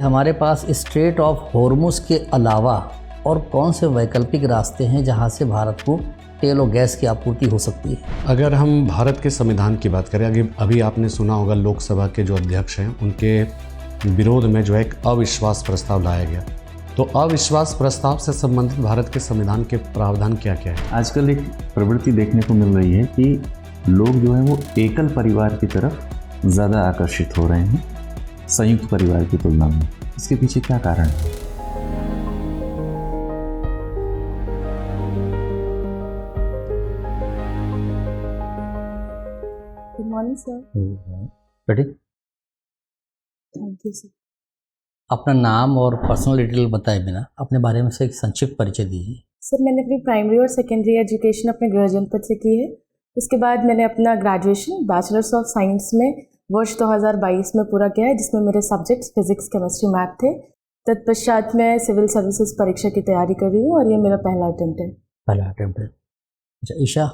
हमारे पास straight of Hormuz के अलावा और कौन से वैकल्पिक रास्ते हैं जहां से भारत को तेल और गैस की आपूर्ति हो सकती है? अगर हम भारत के संविधान की बात करें, अभी आपने सुना होगा लोकसभा के जो अध्यक्ष हैं उनके विरोध में जो एक अविश्वास प्रस्ताव लाया गया, तो अविश्वास प्रस्ताव से संबंधित भारत के संविधान के प्रावधान क्या क्या है? आजकल एक प्रवृत्ति देखने को मिल रही है कि लोग जो है वो एकल परिवार की तरफ ज़्यादा आकर्षित हो रहे हैं संयुक्त परिवार की तुलना में। इसके पीछे क्या कारण है? Good morning sir. Ready? Thank you sir. अपना नाम और पर्सनल डिटेल बताए बिना अपने बारे में से एक संक्षिप्त परिचय दीजिए। सर मैंने अपनी प्राइमरी और सेकेंडरी एजुकेशन अपने गृह जनपद से की है। उसके बाद मैंने अपना ग्रेजुएशन बैचलर्स ऑफ साइंस में वर्ष 2022 में पूरा किया है, जिसमें मेरे सब्जेक्ट्स फिजिक्स, केमिस्ट्री, मैथ थे। तत्पश्चात मैं सिविल सर्विसेज परीक्षा की तैयारी कर रही हूँ और ये मेरा पहला अटेम्प्ट है। पहला अटेम्प्ट है। अच्छा ईशा,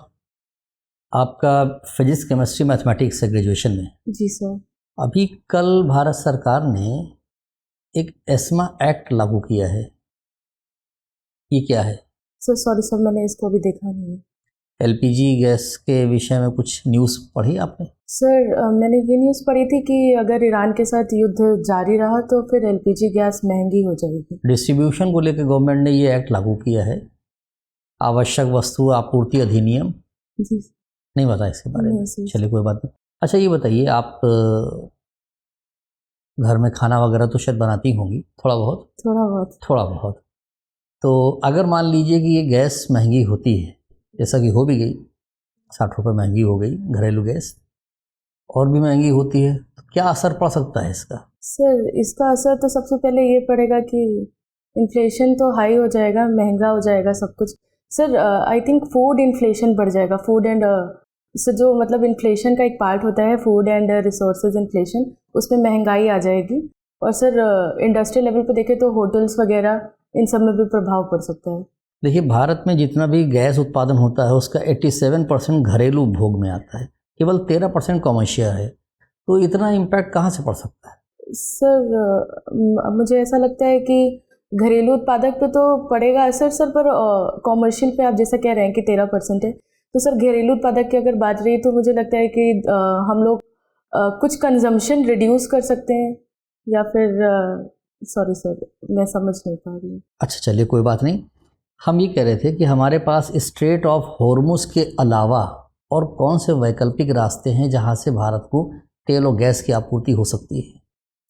आपका फिजिक्स, केमिस्ट्री, मैथमेटिक्स से ग्रेजुएशन में? जी सर। अभी कल भारत सरकार ने एक एस्मा एक्ट लागू किया है, ये क्या है? सर सॉरी सर, मैंने इसको अभी देखा नहीं है। एलपीजी गैस के विषय में कुछ न्यूज़ पढ़ी आपने? सर मैंने ये न्यूज़ पढ़ी थी कि अगर ईरान के साथ युद्ध जारी रहा तो फिर एलपीजी गैस महंगी हो जाएगी। डिस्ट्रीब्यूशन को लेकर गवर्नमेंट ने ये एक्ट लागू किया है, आवश्यक वस्तु आपूर्ति अधिनियम। जी नहीं पता इसके बारे में? नहीं, चलिए कोई बात नहीं। अच्छा ये बताइए, आप घर में खाना वगैरह तो शायद बनाती होंगी थोड़ा बहुत? थोड़ा बहुत। तो अगर मान लीजिए कि ये गैस महंगी होती है, जैसा कि हो भी गई, 60 रुपये महंगी हो गई घरेलू गैस, और भी महंगी होती है, तो क्या असर पड़ सकता है इसका? सर इसका असर तो सबसे पहले ये पड़ेगा कि इन्फ्लेशन तो हाई हो जाएगा, महंगा हो जाएगा सब कुछ। Sir I think food inflation बढ़ जाएगा। फूड एंड इससे जो मतलब इन्फ्लेशन का एक पार्ट होता है फूड एंड रिसोर्सेज इन्फ्लेशन, उसमें महंगाई आ जाएगी। और सर इंडस्ट्रियल लेवल पे देखें तो होटल्स वगैरह इन सब में भी प्रभाव पड़ सकता है। देखिए, भारत में जितना भी गैस उत्पादन होता है उसका 87% घरेलू उपभोग में आता है, केवल 13% कॉमर्शियल है, तो इतना इम्पैक्ट कहाँ से पड़ सकता है? सर मुझे ऐसा लगता है कि घरेलू उत्पादक पे तो पड़ेगा असर सर, पर कॉमर्शियल पे आप जैसा कह रहे हैं कि 13% है, तो सर घरेलू उत्पादक की अगर बात रही तो मुझे लगता है कि हम लोग कुछ कंजम्पशन रिड्यूस कर सकते हैं, या फिर सॉरी सर मैं समझ नहीं पा रही हूँ। अच्छा चलिए कोई बात नहीं। हम ये कह रहे थे कि हमारे पास स्ट्रेट ऑफ हॉर्मुज के अलावा और कौन से वैकल्पिक रास्ते हैं जहां से भारत को तेल और गैस की आपूर्ति हो सकती है?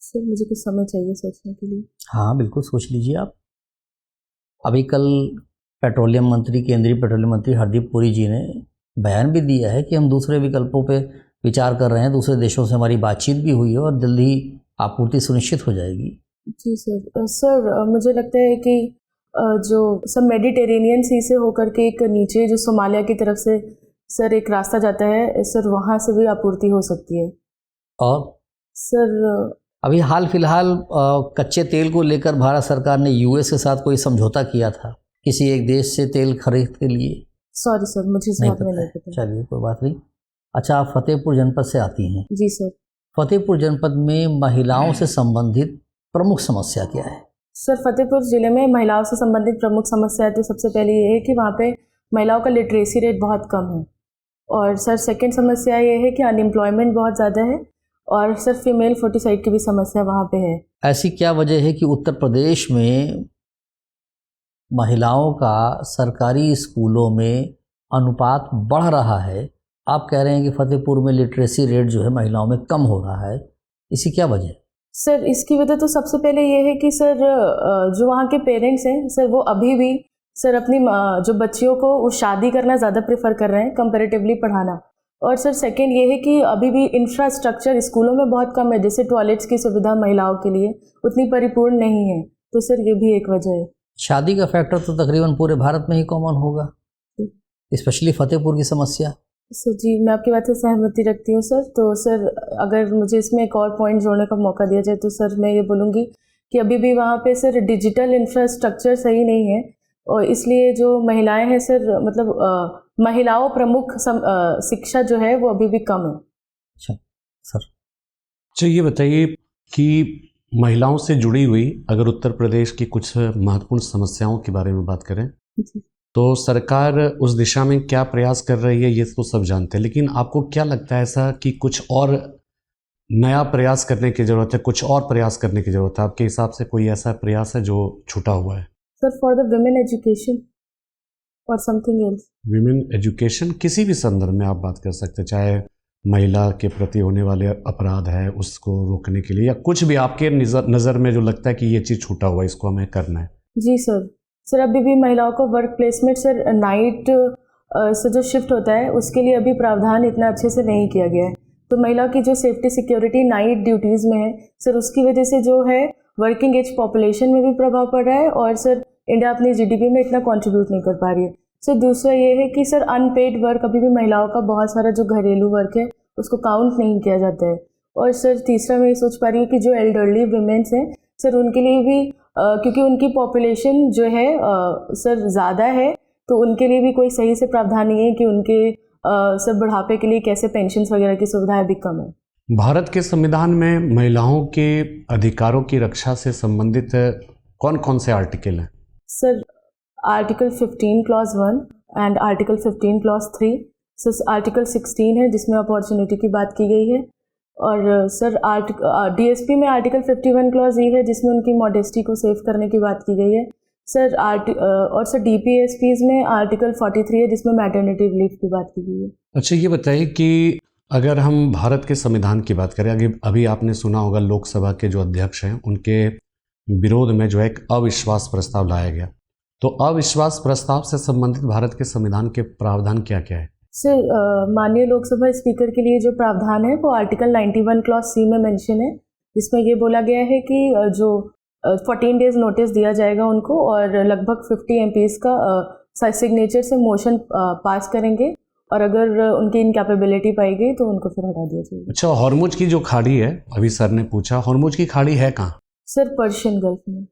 सर मुझे कुछ समय चाहिए सोचने के लिए। हाँ बिल्कुल, सोच लीजिए आप। अभी कल पेट्रोलियम मंत्री, केंद्रीय पेट्रोलियम मंत्री हरदीप पुरी जी ने बयान भी दिया है कि हम दूसरे विकल्पों पे विचार कर रहे हैं, दूसरे देशों से हमारी बातचीत भी हुई है और जल्द ही आपूर्ति सुनिश्चित हो जाएगी। जी सर। सर मुझे लगता है कि जो सब मेडिटेरेनियन सी से होकर के एक नीचे जो सोमालिया की तरफ से सर एक रास्ता जाता है सर, वहाँ से भी आपूर्ति हो सकती है। और सर अभी हाल फिलहाल कच्चे तेल को लेकर भारत सरकार ने यूएस के साथ कोई समझौता किया था किसी एक देश से तेल खरीद के लिए? सॉरी सर मुझे इस बात में नहीं पता। चलिए कोई बात नहीं। अच्छा, आप फतेहपुर जनपद से आती हैं? जी सर। फतेहपुर जनपद में महिलाओं से संबंधित प्रमुख समस्या क्या है? सर फतेहपुर ज़िले में महिलाओं से संबंधित प्रमुख समस्या तो सबसे पहले ये है कि वहाँ पे महिलाओं का लिटरेसी रेट बहुत कम है, और सर सेकंड समस्या ये है कि अनएम्प्लॉयमेंट बहुत ज़्यादा है, और सर फीमेल फोर्टिसाइड की भी समस्या वहाँ पे है। ऐसी क्या वजह है कि उत्तर प्रदेश में महिलाओं का सरकारी स्कूलों में अनुपात बढ़ रहा है? आप कह रहे हैं कि फतेहपुर में लिटरेसी रेट जो है महिलाओं में कम हो रहा है, इसी क्या वजह? सर इसकी वजह तो सबसे पहले ये है कि सर जो वहाँ के पेरेंट्स हैं सर, वो अभी भी सर अपनी जो बच्चियों को वो शादी करना ज़्यादा प्रेफर कर रहे हैं कंपैरेटिवली पढ़ाना। और सर सेकंड ये है कि अभी भी इंफ्रास्ट्रक्चर स्कूलों में बहुत कम है, जैसे टॉयलेट्स की सुविधा महिलाओं के लिए उतनी परिपूर्ण नहीं है, तो सर ये भी एक वजह है। शादी का फैक्टर तो तकरीबन पूरे भारत में ही कॉमन होगा, स्पेशली फतेहपुर की समस्या। सर जी मैं आपकी बात से सहमति रखती हूँ सर। तो सर अगर मुझे इसमें एक और पॉइंट जोड़ने का मौका दिया जाए तो सर मैं ये बोलूँगी कि अभी भी वहाँ पे सर डिजिटल इंफ्रास्ट्रक्चर सही नहीं है, और इसलिए जो महिलाएं हैं सर, मतलब महिलाओं प्रमुख शिक्षा जो है वो अभी भी कम है। अच्छा सर। अच्छा ये बताइए कि महिलाओं से जुड़ी हुई अगर उत्तर प्रदेश की कुछ महत्वपूर्ण समस्याओं के बारे में बात करें जी। तो सरकार उस दिशा में क्या प्रयास कर रही है ये तो सब जानते हैं, लेकिन आपको क्या लगता है ऐसा कि कुछ और नया प्रयास करने की ज़रूरत है, कुछ और प्रयास करने की ज़रूरत है? आपके हिसाब से कोई ऐसा प्रयास है जो छूटा हुआ है? Sir for the women education और समथिंग एल्स। विमेन एजुकेशन किसी भी संदर्भ में आप बात कर सकते हैं, चाहे महिला के प्रति होने वाले अपराध है उसको रोकने के लिए, या कुछ भी आपके नज़र में जो लगता है कि ये चीज़ छूटा हुआ है, इसको हमें करना है। जी सर अभी भी महिलाओं को वर्क प्लेसमेंट सर नाइट से जो शिफ्ट होता है उसके लिए अभी प्रावधान इतना अच्छे से नहीं किया गया है। तो महिला की जो सेफ्टी सिक्योरिटी नाइट ड्यूटीज़ में है सर, उसकी वजह से जो है वर्किंग एज पॉपुलेशन में भी प्रभाव पड़ रहा है और सर इंडिया अपनी जीडीपी में इतना कंट्रीब्यूट नहीं कर पा रही है। सर दूसरा ये है कि सर अनपेड वर्क अभी भी महिलाओं का बहुत सारा जो घरेलू वर्क है उसको काउंट नहीं किया जाता है। और सर तीसरा मैं ये सोच पा रही हूँ कि जो एल्डरली वुमेन्स हैं सर उनके लिए भी क्योंकि उनकी पॉपुलेशन जो है सर ज़्यादा है, तो उनके लिए भी कोई सही से प्रावधान नहीं है कि उनके सब बुढ़ापे के लिए कैसे पेंशन्स वगैरह की सुविधाएं भी कम है। भारत के संविधान में महिलाओं के अधिकारों की रक्षा से संबंधित कौन कौन से आर्टिकल हैं? Sir article 15 clause 1 and article 15 clause 3। Sir article 16 है जिसमें अपॉर्चुनिटी की बात की गई है। और सर डीएसपी में आर्टिकल 51 क्लॉज ई है जिसमें उनकी मॉडेस्टी को सेव करने की बात की गई है। सर और सर डीपीएसपीज में आर्टिकल 43 है जिसमें मैटरनिटी रिलीफ की बात की गई है। अच्छा ये बताइए कि अगर हम भारत के संविधान की बात करें, अभी आपने सुना होगा लोकसभा के जो अध्यक्ष हैं उनके विरोध में जो एक अविश्वास प्रस्ताव लाया गया, तो अविश्वास प्रस्ताव से संबंधित भारत के संविधान के प्रावधान क्या क्या है? सर माननीय लोकसभा स्पीकर के लिए जो प्रावधान है वो आर्टिकल 91 क्लॉज सी में मेंशन है, जिसमें ये बोला गया है कि जो 14 डेज नोटिस दिया जाएगा उनको और लगभग 50 एमपीज का सिग्नेचर से मोशन पास करेंगे और अगर उनकी इनकैपेबिलिटी पाई गई तो उनको फिर हटा दिया जाएगा। अच्छा, हॉर्मुज की जो खाड़ी है, अभी सर ने पूछा, हॉर्मुज की खाड़ी है कहाँ? सर पर्शियन गल्फ में।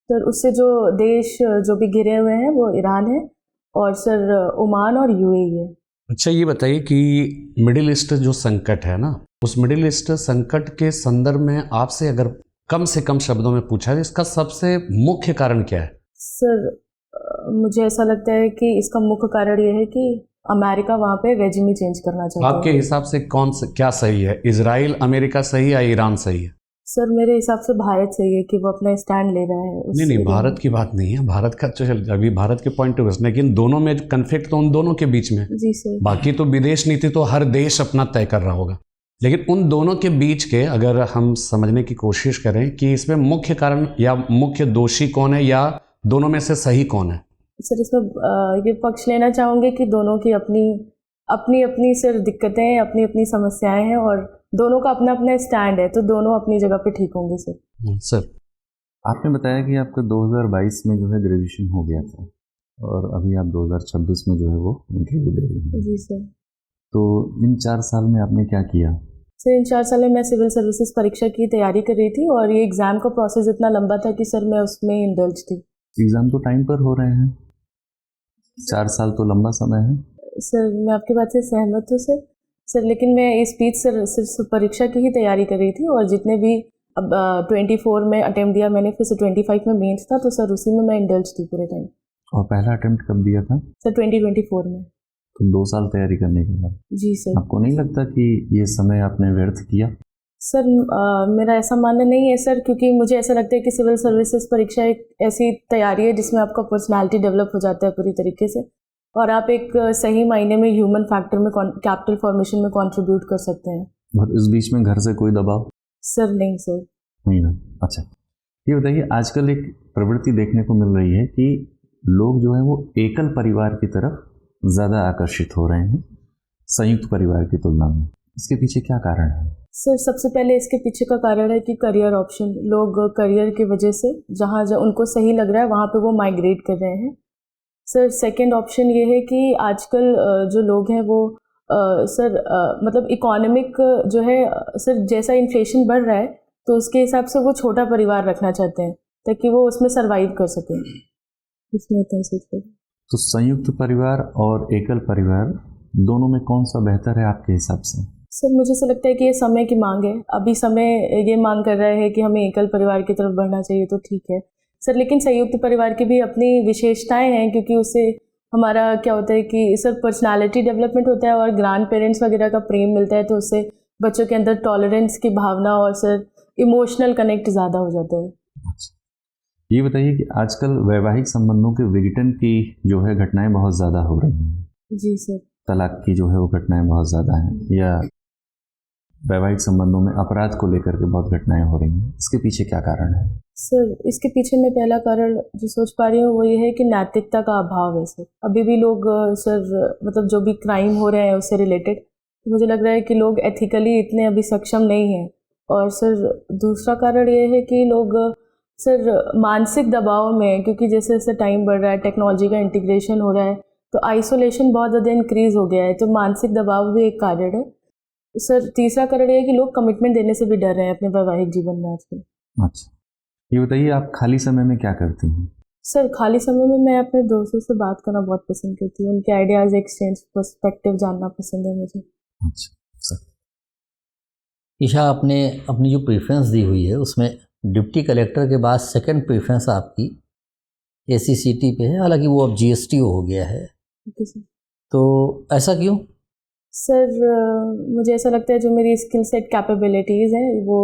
सर उससे जो देश जो भी घिरे हुए हैं वो ईरान है और सर ओमान और यूएई है। अच्छा ये बताइए कि मिडिल ईस्ट जो संकट है ना, उस मिडिल ईस्ट संकट के संदर्भ में आपसे अगर कम से कम शब्दों में पूछा है इसका सबसे मुख्य कारण क्या है? सर मुझे ऐसा लगता है कि इसका मुख्य कारण ये है कि अमेरिका वहाँ पे रेजिम ही चेंज करना चाहता है। आपके हिसाब से क्या सही है, इजराइल अमेरिका सही है या ईरान सही है? सर मेरे हिसाब से भारत सही है कि वो अपना स्टैंड ले रहा है। नहीं भारत की बात नहीं है, भारत का तो अभी भारत के पॉइंट ऑफ व्यू, लेकिन दोनों में कन्फ्लिक्ट तो उन दोनों के बीच में। जी सर। बाकी तो विदेश नीति तो हर देश अपना तय कर रहा होगा, लेकिन उन दोनों के बीच के अगर हम समझने की कोशिश करें कि इसमें मुख्य कारण या मुख्य दोषी कौन है या दोनों में से सही कौन है? सर इसमें ये पक्ष लेना चाहूँगी कि दोनों की अपनी अपनी अपनी सर दिक्कतें, अपनी अपनी समस्याएं हैं और दोनों का अपना अपना स्टैंड है, तो दोनों अपनी जगह पे ठीक होंगे। सर आपने बताया कि आपका 2022 में जो है ग्रेजुएशन हो गया था और अभी आप 2026 में जो है वो इंटरव्यू दे रही हैं। जी सर। तो इन 4 साल में आपने क्या किया? सर इन 4 साल में मैं सिविल सर्विसेज परीक्षा की तैयारी कर रही थी और ये एग्ज़ाम का प्रोसेस इतना लंबा था कि सर मैं उसमें इंडल्ज थी। एग्ज़ाम तो टाइम पर हो रहे हैं, 4 साल तो लंबा समय है। सर मैं आपकी बात से सहमत हूँ सर लेकिन मैं इस बीच सर सिर्फ परीक्षा की ही तैयारी कर रही थी और जितने भी अब 24 में अटेम्प्ट दिया मैंने, फिर से 25 में मेंस था, तो सर उसी में मैं इंडल्ज थी पूरे टाइम। और पहला अटेम्प्ट कब दिया था? सर 2024 में। तो 2 साल तैयारी करने के बाद? जी सर। आपको नहीं लगता कि ये समय आपने व्यर्थ किया? सर मेरा ऐसा मानना नहीं है सर, क्योंकि मुझे ऐसा लगता है कि सिविल सर्विसेज परीक्षा एक ऐसी तैयारी है जिसमें आपका पर्सनालिटी डेवलप हो जाता है पूरी तरीके से और आप एक सही मायने में ह्यूमन फैक्टर में कैपिटल फॉर्मेशन में कंट्रीब्यूट कर सकते हैं। और इस बीच में घर से कोई दबाव? सर नहीं सर। नहीं ना। अच्छा ये बताइए, आजकल एक प्रवृत्ति देखने को मिल रही है कि लोग जो है वो एकल परिवार की तरफ ज़्यादा आकर्षित हो रहे हैं संयुक्त परिवार की तुलना में। इसके पीछे क्या कारण है? सर सबसे पहले इसके पीछे का कारण है कि करियर ऑप्शन, लोग करियर की वजह से जहाँ उनको सही लग रहा है वहाँ पे वो माइग्रेट कर रहे हैं। सर सेकंड ऑप्शन ये है कि आजकल जो लोग हैं वो सर मतलब इकोनॉमिक जो है सर जैसा इन्फ्लेशन बढ़ रहा है तो उसके हिसाब से वो छोटा परिवार रखना चाहते हैं ताकि वो उसमें सरवाइव कर सकें। इसमें तो संयुक्त परिवार और एकल परिवार दोनों में कौन सा बेहतर है आपके हिसाब से? सर मुझे ऐसा लगता है कि ये समय की मांग है। अभी समय ये मांग कर रहा है कि हमें एकल परिवार की तरफ बढ़ना चाहिए, तो ठीक है सर, लेकिन संयुक्त परिवार की भी अपनी विशेषताएं हैं, क्योंकि उससे हमारा क्या होता है कि सर पर्सनालिटी डेवलपमेंट होता है और ग्रैंड पेरेंट्स वगैरह का प्रेम मिलता है, तो उससे बच्चों के अंदर टॉलरेंस की भावना और सर इमोशनल कनेक्ट ज़्यादा हो जाता है। ये बताइए कि आजकल वैवाहिक संबंधों के विघटन की जो है घटनाएं बहुत ज़्यादा हो रही हैं। जी सर। तलाक की जो है वो घटनाएं बहुत ज़्यादा हैं, या वैवाहिक संबंधों में अपराध को लेकर के बहुत घटनाएं हो रही हैं। इसके पीछे क्या कारण है? सर इसके पीछे मैं पहला कारण जो सोच पा रही हूँ वो ये है कि नैतिकता का अभाव है सर। अभी भी लोग सर मतलब जो भी क्राइम हो रहे हैं उससे रिलेटेड, तो मुझे लग रहा है कि लोग एथिकली इतने अभी सक्षम नहीं हैं। और सर दूसरा कारण ये है कि लोग सर मानसिक दबाव में, क्योंकि जैसे जैसे टाइम बढ़ रहा है, टेक्नोलॉजी का इंटीग्रेशन हो रहा है, तो आइसोलेशन बहुत ज़्यादा इंक्रीज़ हो गया है, तो मानसिक दबाव भी एक कारण है सर। तीसरा कारण ये है कि लोग कमिटमेंट देने से भी डर रहे हैं अपने वैवाहिक जीवन में आजकल। अच्छा, ये बताइए आप खाली समय में क्या करती हैं? सर खाली समय में मैं अपने दोस्तों से बात करना बहुत पसंद करती हूँ, उनके आइडियाज़ एक्सचेंज, पर्सपेक्टिव जानना पसंद है मुझे। अच्छा सर। ईशा, आपने अपनी जो प्रेफरेंस दी हुई है उसमें डिप्टी कलेक्टर के बाद सेकंड प्रेफरेंस आपकी ACCT पे है, हालांकि वो अब GSTO हो गया है। Okay sir. तो ऐसा क्यों? सर मुझे ऐसा लगता है जो मेरी स्किल सेट कैपेबिलिटीज़ हैं वो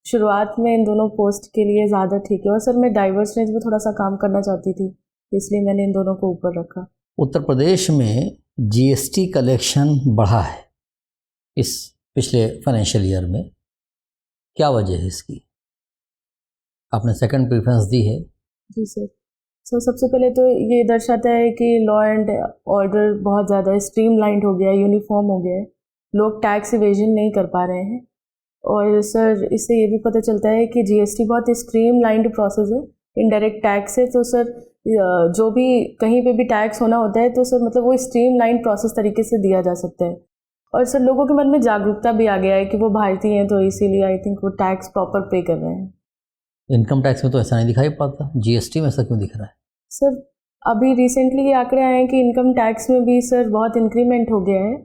शुरुआत में इन दोनों पोस्ट के लिए ज़्यादा ठीक है, और सर मैं डाइवर्स रेंज में थोड़ा सा काम करना चाहती थी, इसलिए मैंने इन दोनों को ऊपर रखा। उत्तर प्रदेश में GST कलेक्शन बढ़ा है इस पिछले फाइनेंशियल ईयर में, क्या वजह है इसकी? आपने सेकंड प्रेफरेंस दी है। जी सर। सर सबसे पहले तो ये दर्शाता है कि लॉ एंड ऑर्डर बहुत ज़्यादा स्ट्रीमलाइंड हो गया है, यूनिफॉर्म हो गया है, लोग टैक्स इवेजन नहीं कर पा रहे हैं। और सर इससे ये भी पता चलता है कि GST बहुत स्ट्रीमलाइंड प्रोसेस है, इनडायरेक्ट टैक्स है, तो सर जो भी कहीं पे भी टैक्स होना होता है तो सर मतलब वो स्ट्रीमलाइंड प्रोसेस तरीके से दिया जा सकता है। और सर लोगों के मन में जागरूकता भी आ गया है कि वो भारतीय हैं, तो इसीलिए आई थिंक वो टैक्स प्रॉपर पे कर रहे हैं। इनकम टैक्स में तो ऐसा नहीं दिखाई पड़ता, GST में ऐसा क्यों दिख रहा है? सर अभी रिसेंटली ये आंकड़े आए हैं कि इनकम टैक्स में भी सर बहुत इंक्रीमेंट हो गया है,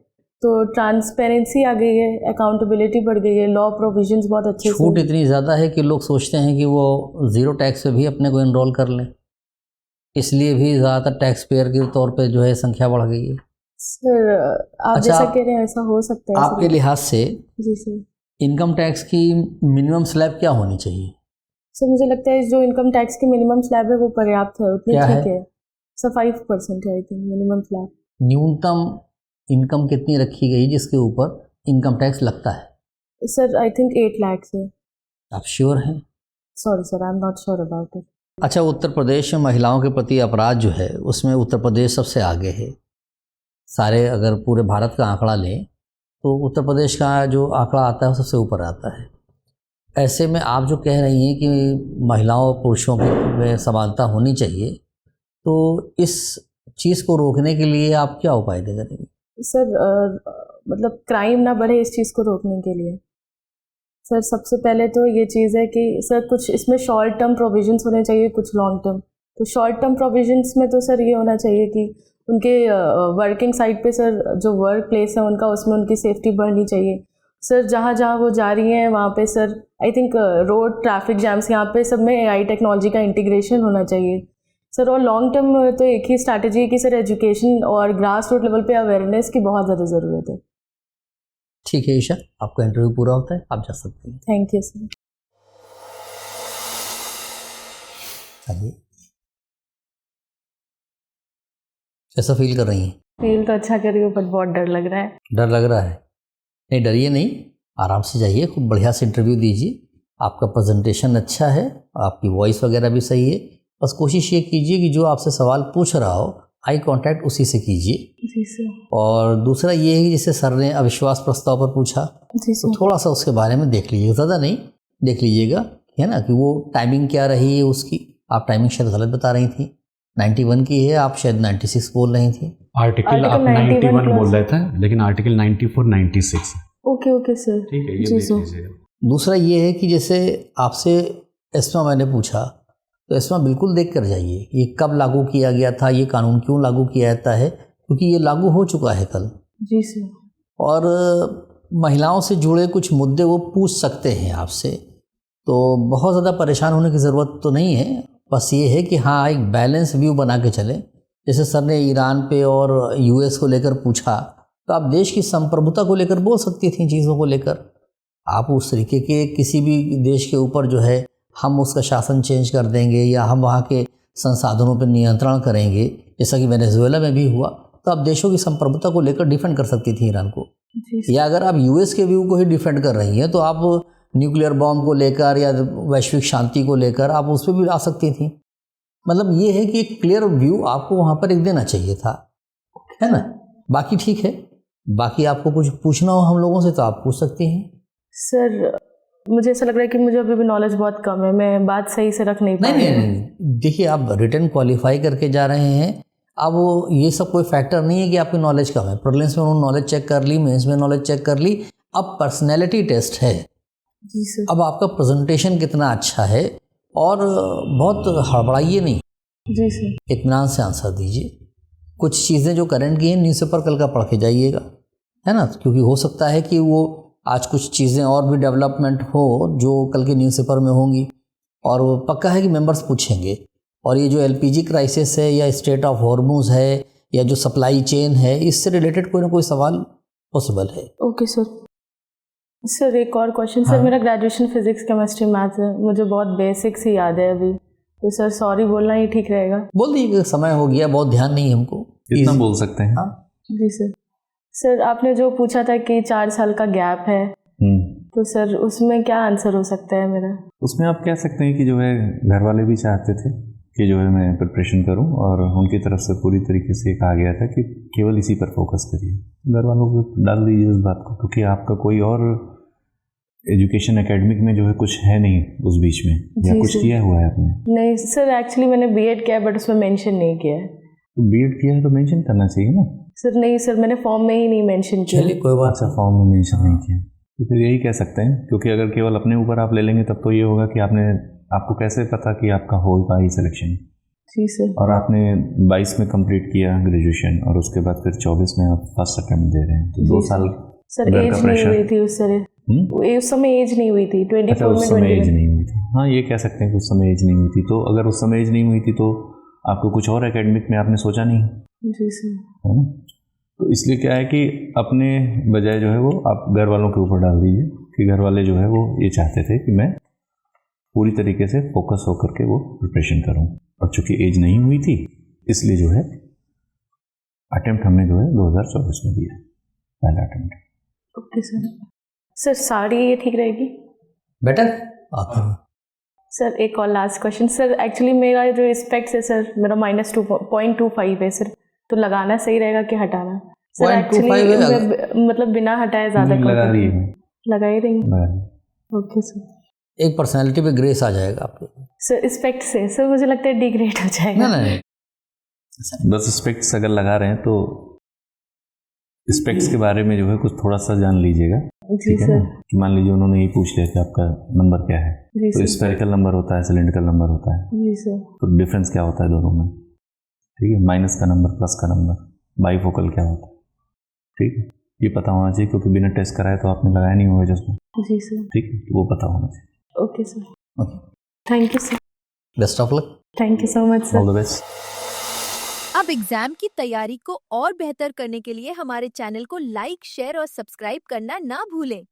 तो ट्रांसपेरेंसी आ गई है, अकाउंटेबिलिटी बढ़ गई है, लॉ प्रोविजंस बहुत अच्छे से। छूट इतनी ज़्यादा है कि लोग सोचते हैं कि वो ज़ीरो टैक्स पे भी अपने को इनरोल कर लें, इसलिए भी ज़्यादातर टैक्स पेयर के तौर पे जो है संख्या बढ़ गई है। सर आप अच्छा, जैसा कह रहे हैं ऐसा हो सकता है आपके सर। लिहाज से जी सर। इनकम टैक्स की मिनिमम स्लैब क्या होनी चाहिए? सर मुझे लगता है जो इनकम टैक्स की मिनिमम स्लैब है वो पर्याप्त है, उतनी क्या ठीक है? है सर। 5% है आई थिंक मिनिमम स्लैब। न्यूनतम इनकम कितनी रखी गई जिसके ऊपर इनकम टैक्स लगता है? सर आई थिंक 8 लाख है। आप श्योर हैं? Sorry sir, I am not sure about it. अच्छा, उत्तर प्रदेश में महिलाओं के प्रति अपराध जो है उसमें उत्तर प्रदेश सबसे आगे है। सारे अगर पूरे भारत का आंकड़ा लें तो उत्तर प्रदेश का जो आंकड़ा आता है वो सबसे ऊपर आता है। ऐसे में आप जो कह रही हैं कि महिलाओं और पुरुषों में समानता होनी चाहिए, तो इस चीज़ को रोकने के लिए आप क्या उपाय करेंगे? सर मतलब क्राइम ना बढ़े इस चीज़ को रोकने के लिए सर सबसे पहले तो ये चीज़ है कि सर कुछ इसमें शॉर्ट टर्म प्रोविजंस होने चाहिए, कुछ लॉन्ग टर्म। तो शॉर्ट टर्म प्रोविजंस में तो सर ये होना चाहिए कि उनके वर्किंग साइट पे सर जो वर्क प्लेस है उनका, उसमें उनकी सेफ्टी बढ़नी चाहिए। सर जहाँ जहाँ वो जा रही हैं वहाँ पे sir I think road traffic jams, यहाँ पे सब में AI टेक्नोलॉजी का इंटीग्रेशन होना चाहिए सर। और लॉन्ग टर्म तो एक ही स्ट्रैटेजी है कि सर एजुकेशन और ग्रास रूट लेवल पे अवेयरनेस की बहुत ज़्यादा ज़रूरत है। ठीक है ईशा, आपका इंटरव्यू पूरा होता है, आप जा सकती हैं। Thank you sir. चलिए, कैसा फील कर रही हैं? फील तो अच्छा कर रही हूँ, बट बहुत डर लग रहा है। डर लग रहा है? नहीं, डरिए नहीं, आराम से जाइए, खूब बढ़िया से इंटरव्यू दीजिए। आपका प्रेजेंटेशन अच्छा है, आपकी वॉइस वगैरह भी सही है। बस कोशिश ये कीजिए कि जो आपसे सवाल पूछ रहा हो आई कांटेक्ट उसी से कीजिए। जी सर। और दूसरा ये है कि जैसे सर ने अविश्वास प्रस्ताव पर पूछा जी तो सर। थोड़ा सा उसके बारे में देख लीजिएगा, ज़्यादा नहीं देख लीजिएगा, है ना, कि वो टाइमिंग क्या रही है उसकी। आप टाइमिंग शायद गलत बता रही थी, 91 की है, आप शायद 96 बोल रही थी। आर्टिकल आप 91 बोल रहे थे, लेकिन आर्टिकल 94 96। Okay sir. ठीक है, ये जी देख सर। लीजिएगा। दूसरा ये है कि जैसे आपसे एस्मा मैंने पूछा, तो एस्मा बिल्कुल देख कर जाइए ये कब लागू किया गया था, ये कानून क्यों लागू किया जाता है, क्योंकि ये लागू हो चुका है कल। जी सर। और महिलाओं से जुड़े कुछ मुद्दे वो पूछ सकते हैं आपसे, तो बहुत ज़्यादा परेशान होने की ज़रूरत तो नहीं है। बस ये है कि हाँ, एक बैलेंस व्यू बना के चलें। जैसे सर ने ईरान पे और यूएस को लेकर पूछा, तो आप देश की संप्रभुता को लेकर बोल सकती थी, चीज़ों को लेकर। आप उस तरीके के किसी भी देश के ऊपर जो है हम उसका शासन चेंज कर देंगे या हम वहाँ के संसाधनों पर नियंत्रण करेंगे, जैसा कि वेनेजुएला में भी हुआ, तो आप देशों की संप्रभुता को लेकर डिफेंड कर सकती थी ईरान को। या अगर आप यूएस के व्यू को ही डिफेंड कर रही हैं, तो आप न्यूक्लियर बॉम्ब को लेकर या वैश्विक शांति को लेकर आप उस पर भी आ सकती थी। मतलब ये है कि एक क्लियर व्यू आपको वहाँ पर एक देना चाहिए था, है ना। बाकी ठीक है, बाकी आपको कुछ पूछना हो हम लोगों से तो आप पूछ सकती हैं। सर मुझे ऐसा लग रहा है कि मुझे अभी भी नॉलेज बहुत कम है, मैं बात सही से रख नहीं पा रही हूँ। नहीं, देखिए आप रिटर्न क्वालिफाई करके जा रहे हैं। अब ये सब कोई फैक्टर नहीं है कि आपकी नॉलेज कम है। प्रीलिम्स में उन्होंने नॉलेज चेक कर ली, मेंस में नॉलेज चेक कर ली, अब पर्सनैलिटी टेस्ट है। जी सर। अब आपका प्रेजेंटेशन कितना अच्छा है, और बहुत हड़बड़ाइए नहीं। जी सर। इत्मीनान से आंसर दीजिए। कुछ चीज़ें जो करंट की हैं न्यूज़पेपर कल का पढ़ के जाइएगा, है ना, क्योंकि हो सकता है कि वो आज कुछ चीज़ें और भी डेवलपमेंट हो जो कल के न्यूज़पेपर में होंगी, और वो पक्का है कि मेंबर्स पूछेंगे। और ये जो एलपीजी क्राइसिस है या स्टेट ऑफ हॉर्मुज है या जो सप्लाई चेन है, इससे रिलेटेड कोई ना कोई सवाल पॉसिबल है। Okay sir. सर एक और क्वेश्चन। सर मेरा ग्रेजुएशन फिजिक्स केमिस्ट्री मैथ है, मुझे बहुत बेसिक्स ही याद है अभी, तो सर सॉरी बोलना ही ठीक रहेगा? बोल दीजिए, समय हो गया, बहुत ध्यान नहीं है हमको। इतना बोल सकते हैं। हाँ जी सर। सर आपने जो पूछा था कि 4 साल का गैप है, तो सर उसमें क्या आंसर हो सकता है मेरा? उसमें आप कह सकते हैं कि जो है घर वाले भी चाहते थे कि जो है मैं प्रिपरेशन करूं, और उनकी तरफ से पूरी तरीके से कहा गया था कि केवल इसी पर फोकस करिए। घर वालों को डाल दीजिए इस बात को, क्योंकि आपका कोई और एजुकेशन एकेडमिक में जो है कुछ है नहीं उस बीच में, या कुछ किया हुआ है आपने? नहीं सर, एक्चुअली मैंने बीएड किया है बट उसमें मेंशन नहीं किया है। तो बीएड किया है तो मेंशन करना चाहिए ना सर। नहीं सर, मैंने फॉर्म में ही नहीं मेंशन किया। चलिए कोई बात। अच्छा, फॉर्म में मेंशन नहीं किया, तो फिर यही कह सकते हैं, क्योंकि अगर केवल अपने ऊपर आप ले लेंगे तब तो ये होगा कि आपको कैसे पता कि आपका होगा ही सिलेक्शन। जी सर। और आपने 22 में कंप्लीट किया ग्रेजुएशन, और उसके बाद फिर 24 में आप फर्स्ट अटेम्प्ट दे रहे हैं, तो 2 साल सर एज नहीं हुई थी उस समय एज नहीं हुई थी 24 अच्छा, उस समय एज नहीं हुई थी। हाँ, ये कह सकते हैं कि उस समय एज नहीं हुई थी। तो अगर उस समय एज नहीं हुई थी तो आपको कुछ और एकेडमिक में आपने सोचा नहीं? जी सर। है ना। तो इसलिए क्या है कि अपने बजाय जो है वो आप घर वालों के ऊपर डाल दीजिए कि घर वाले जो है वो ये चाहते थे कि मैं पूरी तरीके से फोकस होकर के वो प्रिपरेशन करूं, और चूंकि एज नहीं हुई थी इसलिए जो है अटेम्प्ट हमने जो है 2024 में दिया, पहला attempt. Okay sir. Sir sari ये ठीक रहेगी? बेटर। सर एक और लास्ट क्वेश्चन। सर एक्चुअली मेरा जो स्पेक्स है सर, मेरा -2.25 है सर, तो लगाना सही रहेगा कि हटाना? सर एक्चुअली मतलब बिना हटाए ज़्यादा लगा रही है, लगा ही रही हूँ। Okay sir. एक पर्सनैलिटी पे ग्रेस आ जाएगा आपको। सर स्पेक्ट से सर मुझे लगता है डिग्रेड हो जाएगा। नहीं, बस स्पेक्ट्स अगर लगा रहे हैं तो स्पेक्ट्स के बारे में जो है कुछ थोड़ा सा जान लीजिएगा। ठीक है ना, कि मान लीजिए उन्होंने ये पूछ लिया कि आपका नंबर क्या है, तो स्फेरिकल नंबर होता है, सिलेंड्रिकल नंबर होता है। जी सर। तो डिफरेंस क्या होता है दोनों में? ठीक है, माइनस का नंबर, प्लस का नंबर, बाईफोकल क्या होता है, ठीक है, ये पता होना चाहिए, क्योंकि बिना टेस्ट कराए तो आपने लगाया नहीं होगा जिसमें। जी सर। ठीक है, वो पता होना चाहिए। Okay sir. Okay, thank you sir. Best of luck. Thank you so much sir. All the best. अब एग्जाम की तैयारी को और बेहतर करने के लिए हमारे चैनल को लाइक, शेयर और सब्सक्राइब करना ना भूलें।